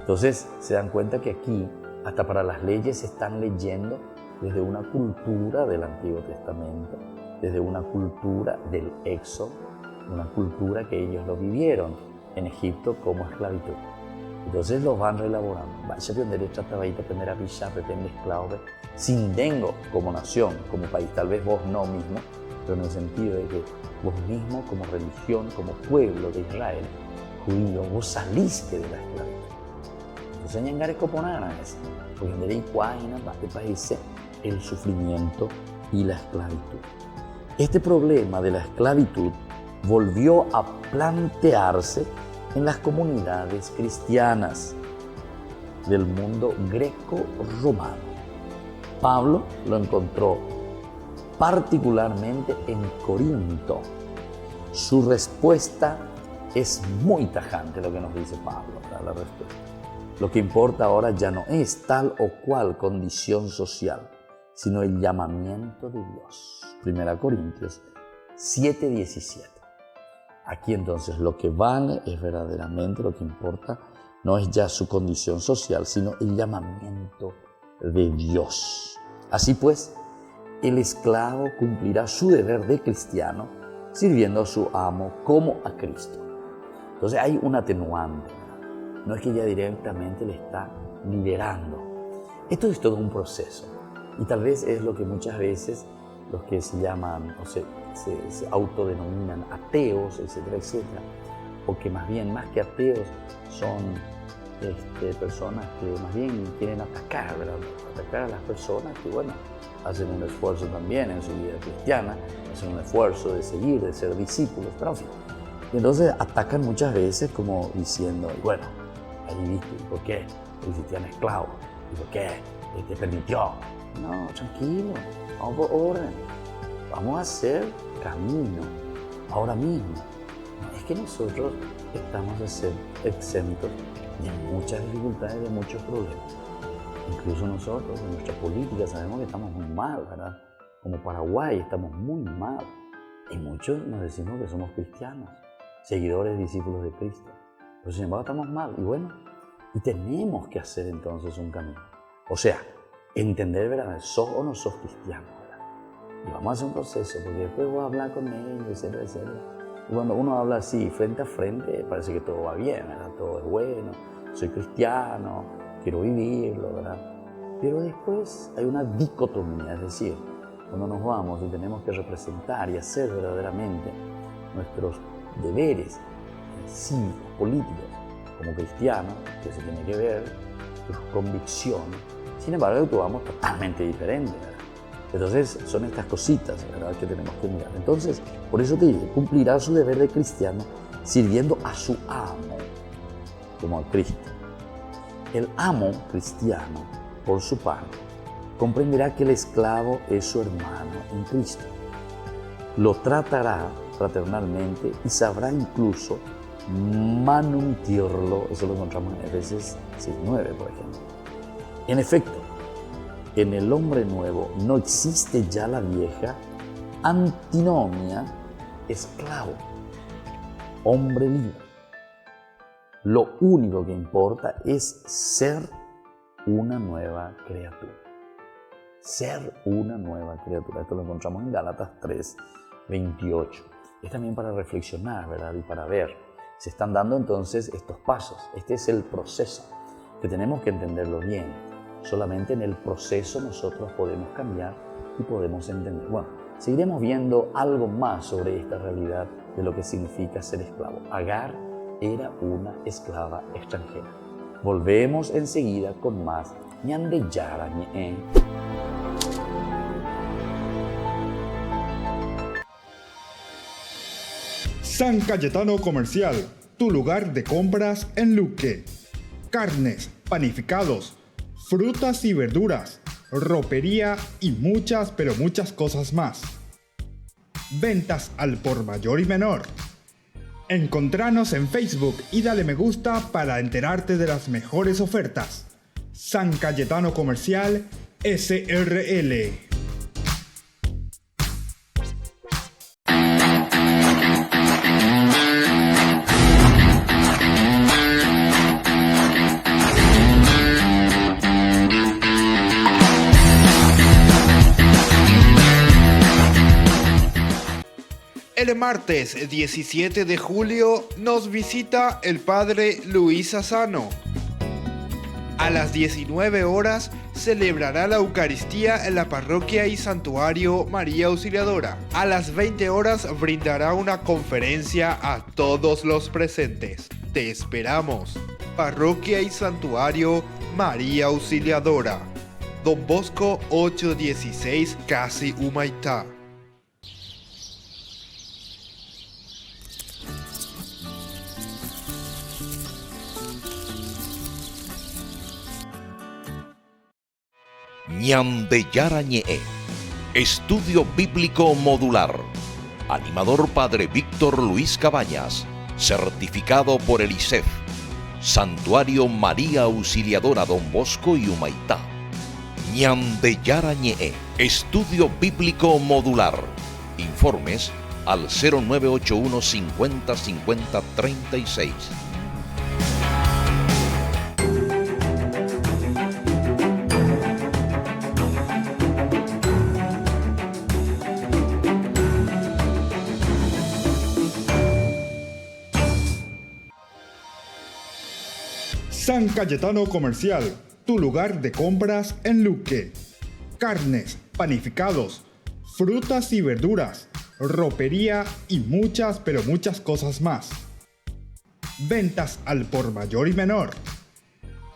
Entonces, se dan cuenta que aquí, hasta para las leyes, se están leyendo desde una cultura del Antiguo Testamento, desde una cultura del Éxodo, una cultura que ellos lo vivieron en Egipto como esclavitud. Entonces lo van reelaborando. Vaya a aprender a aprender a pillar, aprender esclavo, sin dengo como nación, como país. Tal vez vos no mismo, pero en el sentido de que vos mismo como religión, como pueblo de Israel, judío, vos saliste de la esclavitud. Entonces ñangare coponana es, porque en Iguayna, este país, el sufrimiento y la esclavitud. Este problema de la esclavitud volvió a plantearse en las comunidades cristianas del mundo greco-romano. Pablo lo encontró particularmente en Corinto. Su respuesta es muy tajante, lo que nos dice Pablo, la respuesta. Lo que importa ahora ya no es tal o cual condición social, sino el llamamiento de Dios. 1 Corintios 7:17. Aquí entonces lo que vale es verdaderamente, lo que importa no es ya su condición social, sino el llamamiento de Dios. Así pues, el esclavo cumplirá su deber de cristiano sirviendo a su amo como a Cristo. Entonces hay un atenuante, ¿verdad? No es que ya directamente le está liderando. Esto es todo un proceso y tal vez es lo que muchas veces los que se llaman o se autodenominan ateos, etcétera, etcétera, o que más que ateos son personas que más bien quieren atacar, ¿verdad? Atacar a las personas que, bueno, hacen un esfuerzo también en su vida cristiana, hacen un esfuerzo de seguir, de ser discípulos, pero en fin. Y entonces atacan muchas veces como diciendo, bueno, ahí viste, ¿por qué el cristiano es esclavo? ¿Y por qué te permitió? No, tranquilo, vamos por orden, vamos a hacer camino ahora mismo. No es que nosotros estamos exentos de muchas dificultades, de muchos problemas. Incluso nosotros, en nuestra política, sabemos que estamos muy mal, ¿verdad? Como Paraguay, estamos muy mal. Y muchos nos decimos que somos cristianos, seguidores, discípulos de Cristo. Pero sin embargo estamos mal. Y bueno, y tenemos que hacer entonces un camino. O sea, entender, ¿verdad? ¿Sos o no sos cristiano? ¿Verdad? Y vamos a hacer un proceso, porque después voy a hablar con ellos, etcétera, etcétera. Y cuando uno habla así, frente a frente, parece que todo va bien, ¿verdad? Todo es bueno, soy cristiano, quiero vivirlo, ¿verdad? Pero después hay una dicotomía, es decir, cuando nos vamos y tenemos que representar y hacer verdaderamente nuestros deberes cívicos, políticos, como cristianos, que se tiene que ver, tus convicciones, sin embargo actuamos totalmente diferente, ¿verdad? Entonces son estas cositas, ¿verdad?, que tenemos que mirar. Entonces, por eso te digo, cumplirá su deber de cristiano sirviendo a su amo, como a Cristo. El amo cristiano, por su parte, comprenderá que el esclavo es su hermano en Cristo. Lo tratará fraternalmente y sabrá incluso manuntirlo. Eso lo encontramos en Efesios 6:9, por ejemplo. En efecto, en el hombre nuevo no existe ya la vieja antinomia esclavo, hombre libre. Lo único que importa es ser una nueva criatura. Ser una nueva criatura. Esto lo encontramos en Gálatas 3:28. Es también para reflexionar, ¿verdad? Y para ver. Se están dando entonces estos pasos. Este es el proceso que tenemos que entenderlo bien. Solamente en el proceso nosotros podemos cambiar y podemos entender. Bueno, seguiremos viendo algo más sobre esta realidad de lo que significa ser esclavo. Agar era una esclava extranjera. Volvemos enseguida con más Ñande Yara Ñe. San Cayetano Comercial, tu lugar de compras en Luque. Carnes, panificados, frutas y verduras, ropería y muchas, pero muchas cosas más. Ventas al por mayor y menor. Encontranos en Facebook y dale me gusta para enterarte de las mejores ofertas. San Cayetano Comercial, SRL. El martes 17 de julio nos visita el Padre Luis Asano. A las 19 horas celebrará la Eucaristía en la parroquia y santuario María Auxiliadora. A las 20 horas brindará una conferencia a todos los presentes. Te esperamos. Parroquia y santuario María Auxiliadora. Don Bosco 816, Casi Humaitá. Ñandeyarañe'e. Estudio Bíblico Modular. Animador Padre Víctor Luis Cabañas. Certificado por el ISEF. Santuario María Auxiliadora Don Bosco y Humaitá. Ñandeyarañe'e. Estudio Bíblico Modular. Informes al 0981 50 50 36. San Cayetano Comercial, tu lugar de compras en Luque. Carnes, panificados, frutas y verduras, ropería y muchas, pero muchas cosas más. Ventas al por mayor y menor.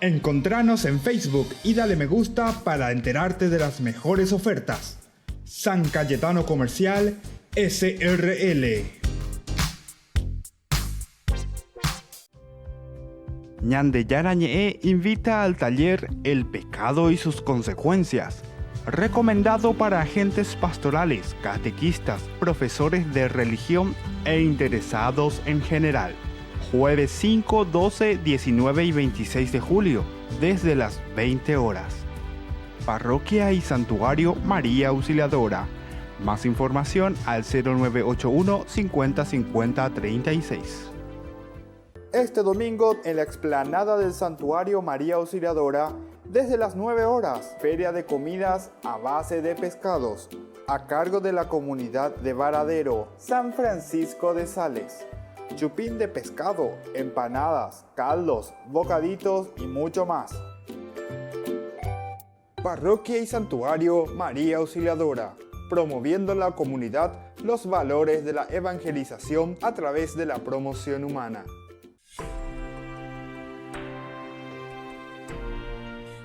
Encontranos en Facebook y dale me gusta para enterarte de las mejores ofertas. San Cayetano Comercial, SRL. Ñandeyarañe'e invita al taller El pecado y sus consecuencias, recomendado para agentes pastorales, catequistas, profesores de religión e interesados en general. Jueves 5, 12, 19 y 26 de julio, desde las 20 horas. Parroquia y Santuario María Auxiliadora. Más información al 0981 50 50 36. Este domingo, en la explanada del Santuario María Auxiliadora, desde las 9 horas, feria de comidas a base de pescados, a cargo de la comunidad de Varadero, San Francisco de Sales. Chupín de pescado, empanadas, caldos, bocaditos y mucho más. Parroquia y Santuario María Auxiliadora, promoviendo en la comunidad los valores de la evangelización a través de la promoción humana.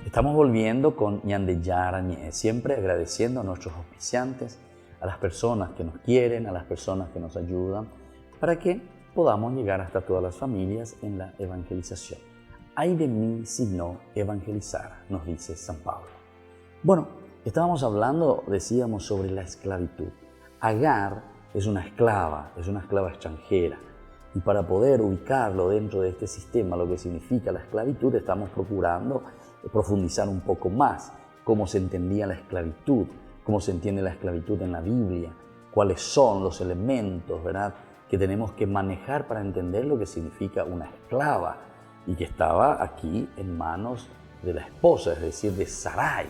Estamos volviendo con Ñandeyarañe'e, siempre agradeciendo a nuestros auspiciantes, a las personas que nos quieren, a las personas que nos ayudan, para que podamos llegar hasta todas las familias en la evangelización. Ay de mí si no evangelizara, nos dice San Pablo. Bueno, estábamos hablando, decíamos, sobre la esclavitud. Agar es una esclava extranjera. Y para poder ubicarlo dentro de este sistema, lo que significa la esclavitud, estamos procurando profundizar un poco más cómo se entendía la esclavitud, cómo se entiende la esclavitud en la Biblia, cuáles son los elementos, ¿verdad?, que tenemos que manejar para entender lo que significa una esclava y que estaba aquí en manos de la esposa, es decir, de Sarai,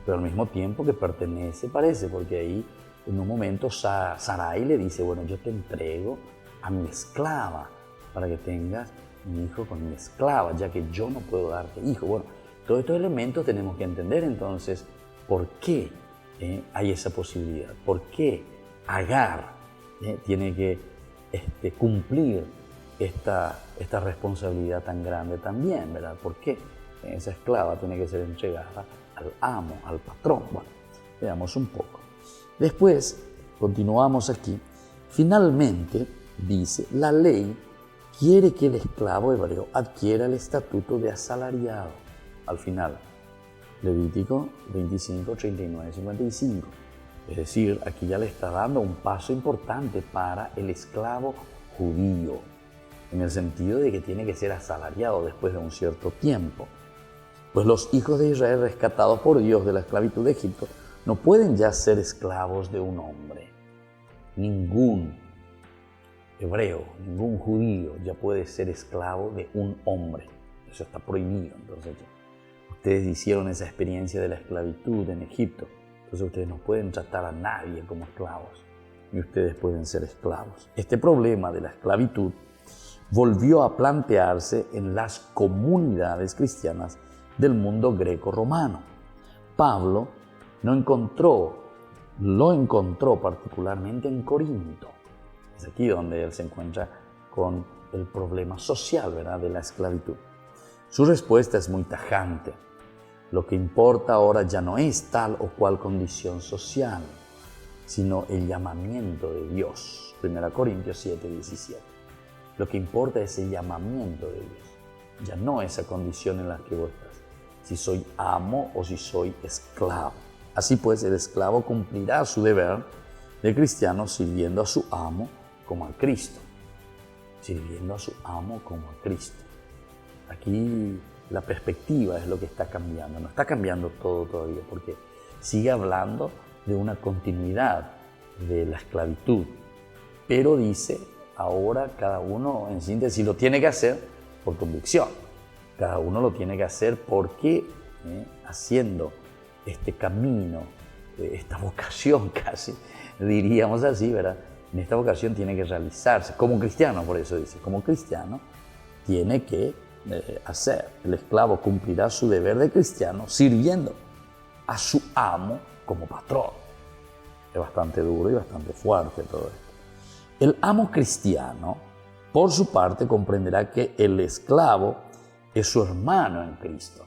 pero al mismo tiempo que pertenece, parece, porque ahí en un momento Sarai le dice, bueno, yo te entrego a mi esclava para que tengas un hijo con mi esclava, ya que yo no puedo darte hijo. Bueno, todos estos elementos tenemos que entender entonces por qué hay esa posibilidad, por qué Agar tiene que cumplir esta responsabilidad tan grande también, ¿verdad? ¿Por qué esa esclava tiene que ser entregada al amo, al patrón? Bueno, veamos un poco. Después, continuamos aquí. Finalmente, dice, la ley quiere que el esclavo hebreo adquiera el estatuto de asalariado. Al final, Levítico 25, 39, 55. Es decir, aquí ya le está dando un paso importante para el esclavo judío, en el sentido de que tiene que ser asalariado después de un cierto tiempo. Pues los hijos de Israel rescatados por Dios de la esclavitud de Egipto no pueden ya ser esclavos de un hombre. Ningún hebreo, ningún judío ya puede ser esclavo de un hombre. Eso está prohibido. Entonces, ustedes hicieron esa experiencia de la esclavitud en Egipto. Entonces ustedes no pueden tratar a nadie como esclavos. y ustedes pueden ser esclavos. Este problema de la esclavitud volvió a plantearse en las comunidades cristianas del mundo greco-romano. Pablo lo encontró particularmente en Corinto. Es aquí donde él se encuentra con el problema social, ¿verdad?, de la esclavitud. Su respuesta es muy tajante. Lo que importa ahora ya no es tal o cual condición social, sino el llamamiento de Dios. 1 Corintios 7:17. Lo que importa es el llamamiento de Dios, ya no esa condición en la que vos estás, si soy amo o si soy esclavo. Así pues, el esclavo cumplirá su deber de cristiano sirviendo a su amo como a Cristo. Sirviendo a su amo como a Cristo. Aquí la perspectiva es lo que está cambiando. No está cambiando todo todavía, porque sigue hablando de una continuidad de la esclavitud. Pero dice, ahora cada uno en síntesis lo tiene que hacer por convicción. Cada uno lo tiene que hacer porque haciendo este camino, esta vocación casi, diríamos así, ¿verdad? En esta vocación tiene que realizarse como cristiano, por eso dice, como cristiano tiene que hacer. El esclavo cumplirá su deber de cristiano sirviendo a su amo como patrón. Es bastante duro y bastante fuerte todo esto. El amo cristiano, por su parte, comprenderá que el esclavo es su hermano en Cristo.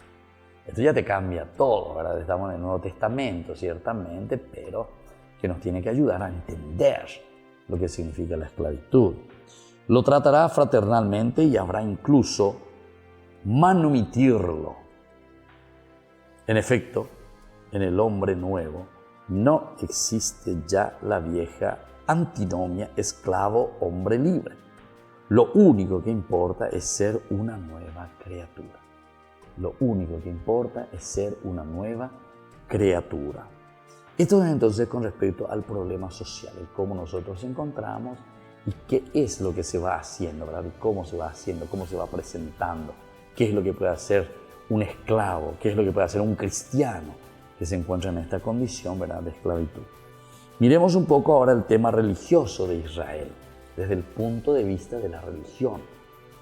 Esto ya te cambia todo, ¿verdad? Estamos en el Nuevo Testamento, ciertamente, pero que nos tiene que ayudar a entender lo que significa la esclavitud. Lo tratará fraternalmente y habrá incluso manumitirlo. En efecto, en el hombre nuevo no existe ya la vieja antinomia esclavo-hombre libre. Lo único que importa es ser una nueva criatura. Lo único que importa es ser una nueva criatura. Esto es entonces con respecto al problema social, el cómo nosotros nos encontramos y qué es lo que se va haciendo, ¿verdad? Y cómo se va haciendo, cómo se va presentando, qué es lo que puede hacer un esclavo, qué es lo que puede hacer un cristiano que se encuentra en esta condición, ¿verdad?, de esclavitud. Miremos un poco ahora el tema religioso de Israel, desde el punto de vista de la religión.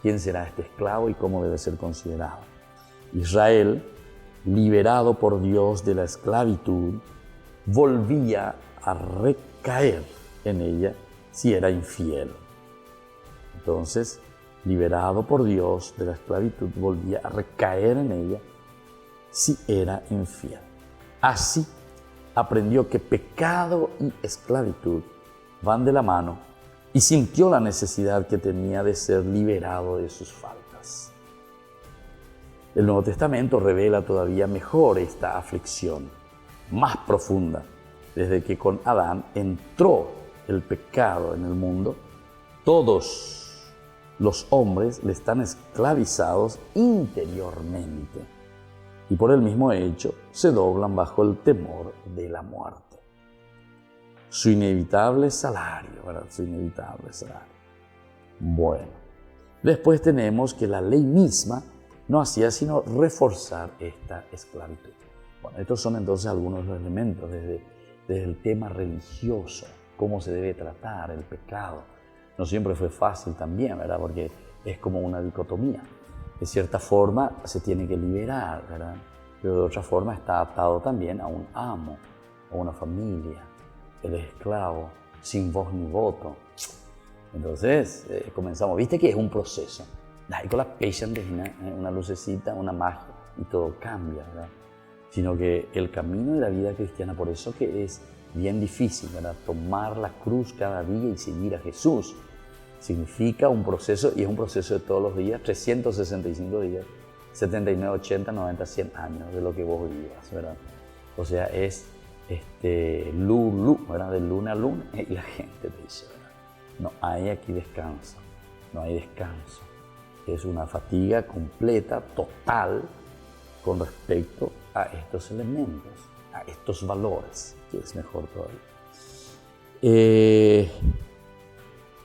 ¿Quién será este esclavo y cómo debe ser considerado? Israel, liberado por Dios de la esclavitud, volvía a recaer en ella si era infiel. Entonces, liberado por Dios de la esclavitud, volvía a recaer en ella si era infiel. Así, aprendió que pecado y esclavitud van de la mano y sintió la necesidad que tenía de ser liberado de sus faltas. El Nuevo Testamento revela todavía mejor esta aflicción, más profunda. Desde que con Adán entró el pecado en el mundo, todos los hombres le están esclavizados interiormente y por el mismo hecho se doblan bajo el temor de la muerte. Su inevitable salario, ¿verdad? Su inevitable salario. Bueno, después tenemos que la ley misma no hacía sino reforzar esta esclavitud. Bueno, estos son entonces algunos de los elementos desde el tema religioso, cómo se debe tratar el pecado. No siempre fue fácil también, ¿verdad? Porque es como una dicotomía. De cierta forma se tiene que liberar, ¿verdad? Pero de otra forma está atado también a un amo, a una familia. El esclavo, sin voz ni voto. Entonces comenzamos, viste que es un proceso. Ahí con la patience, una lucecita, una magia y todo cambia, ¿verdad? Sino que el camino de la vida cristiana, por eso que es bien difícil, ¿verdad? Tomar la cruz cada día y seguir a Jesús. Significa un proceso, y es un proceso de todos los días, 365 días, 79, 80, 90, 100 años de lo que vos vivas, ¿verdad? O sea, es ¿verdad? De luna a luna, y la gente te dice, ¿verdad? No hay aquí descanso, no hay descanso. Es una fatiga completa, total, con respecto a estos elementos, a estos valores, que es mejor todavía.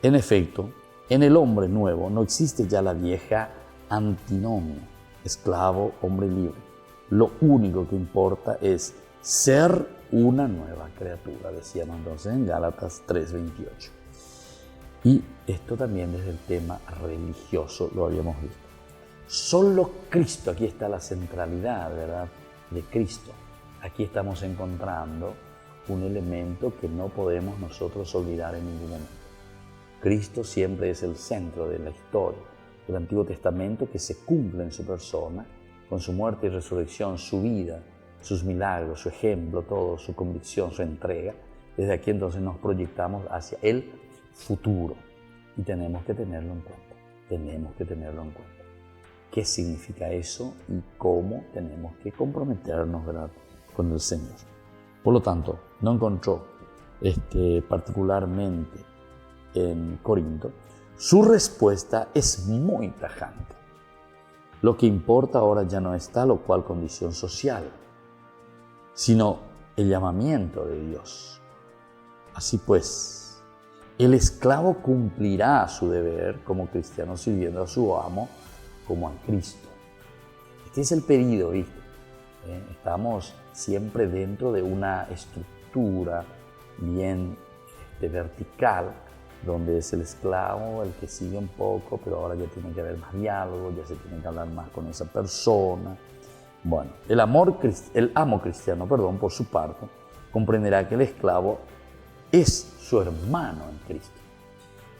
En efecto, en el hombre nuevo no existe ya la vieja antinomia, esclavo, hombre libre. Lo único que importa es ser una nueva criatura, decíamos entonces en Gálatas 3:28. Y esto también desde el tema religioso lo habíamos visto. Solo Cristo, aquí está la centralidad, ¿verdad?, de Cristo. Aquí estamos encontrando un elemento que no podemos nosotros olvidar en ningún momento. Cristo siempre es el centro de la historia del Antiguo Testamento, que se cumple en su persona, con su muerte y resurrección, su vida, sus milagros, su ejemplo, todo, su convicción, su entrega. Desde aquí entonces nos proyectamos hacia el futuro y tenemos que tenerlo en cuenta. Tenemos que tenerlo en cuenta. ¿Qué significa eso y cómo tenemos que comprometernos, ¿verdad?, con el Señor? Por lo tanto, no encontró particularmente en Corinto. Su respuesta es muy tajante. Lo que importa ahora ya no es tal o cual condición social, sino el llamamiento de Dios. Así pues, el esclavo cumplirá su deber como cristiano sirviendo a su amo como a Cristo. Este es el pedido, ¿viste? Estamos siempre dentro de una estructura bien vertical, donde es el esclavo el que sigue un poco, pero ahora ya tiene que haber más diálogo, ya se tiene que hablar más con esa persona. Bueno, el amo cristiano, por su parte, comprenderá que el esclavo es su hermano en Cristo.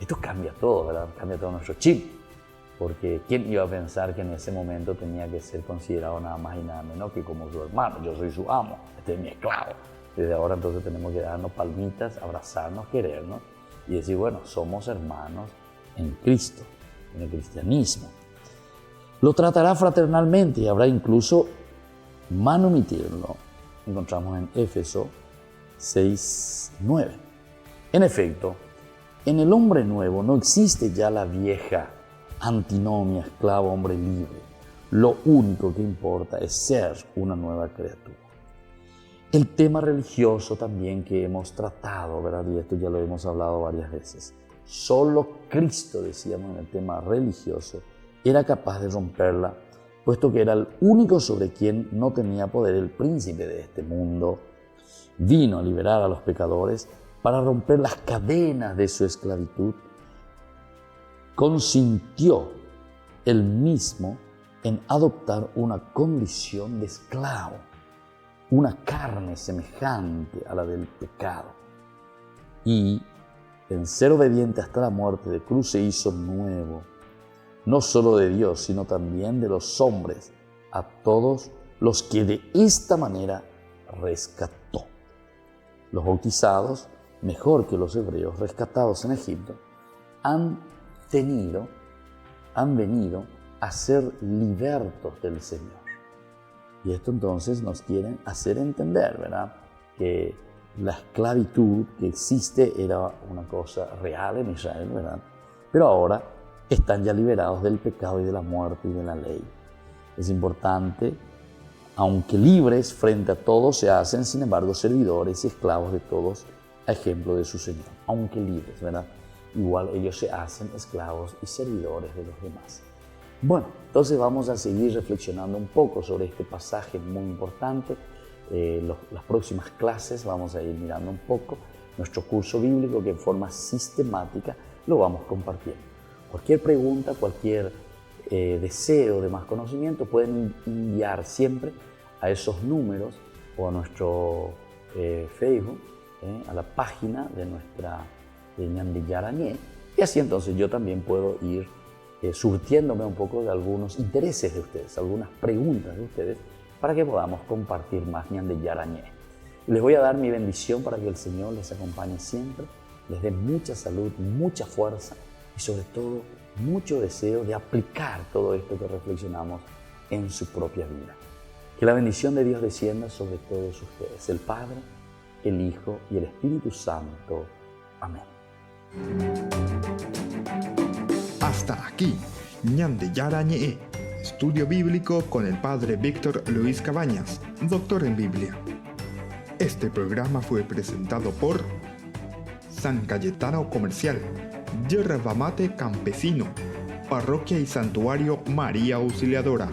Esto cambia todo, ¿verdad? Cambia todo nuestro chip. Porque ¿quién iba a pensar que en ese momento tenía que ser considerado nada más y nada menos que como su hermano? Yo soy su amo, este es mi esclavo. Desde ahora entonces tenemos que darnos palmitas, abrazarnos, querernos y decir, bueno, somos hermanos en Cristo, en el cristianismo. Lo tratará fraternalmente y habrá incluso manumitirlo. Encontramos en Éfeso 6:9. En efecto, en el hombre nuevo no existe ya la vieja antinomia esclavo-hombre libre. Lo único que importa es ser una nueva criatura. El tema religioso también que hemos tratado, ¿verdad? Y esto ya lo hemos hablado varias veces. Solo Cristo, decíamos en el tema religioso, era capaz de romperla, puesto que era el único sobre quien no tenía poder el príncipe de este mundo. Vino a liberar a los pecadores para romper las cadenas de su esclavitud. Consintió él mismo en adoptar una condición de esclavo, una carne semejante a la del pecado. Y en ser obediente hasta la muerte de cruz se hizo nuevo, no solo de Dios, sino también de los hombres, a todos los que de esta manera rescató. Los bautizados, mejor que los hebreos rescatados en Egipto, han venido a ser libertos del Señor. Y esto entonces nos quieren hacer entender, ¿verdad?, que la esclavitud que existe era una cosa real en Israel, ¿verdad?, pero ahora están ya liberados del pecado y de la muerte y de la ley. Es importante, aunque libres frente a todos, se hacen, sin embargo, servidores y esclavos de todos, a ejemplo de su Señor. Aunque libres, ¿verdad?, igual ellos se hacen esclavos y servidores de los demás. Bueno, entonces vamos a seguir reflexionando un poco sobre este pasaje muy importante. Las próximas clases vamos a ir mirando un poco nuestro curso bíblico, que en forma sistemática lo vamos compartiendo. Cualquier pregunta, cualquier deseo de más conocimiento, pueden enviar siempre a esos números o a nuestro Facebook, a la página de nuestra Ñande Yarañé, y así entonces yo también puedo ir surtiéndome un poco de algunos intereses de ustedes, algunas preguntas de ustedes, para que podamos compartir más Ñande Yarañé. Les voy a dar mi bendición para que el Señor les acompañe siempre, les dé mucha salud, mucha fuerza y sobre todo mucho deseo de aplicar todo esto que reflexionamos en su propia vida. Que la bendición de Dios descienda sobre todos ustedes, el Padre, el Hijo y el Espíritu Santo. Amén. Hasta aquí, Ñande Yarañé, estudio bíblico con el Padre Víctor Luis Cabañas, doctor en Biblia. Este programa fue presentado por San Cayetano Comercial, Yerba Mate Campesino, Parroquia y Santuario María Auxiliadora.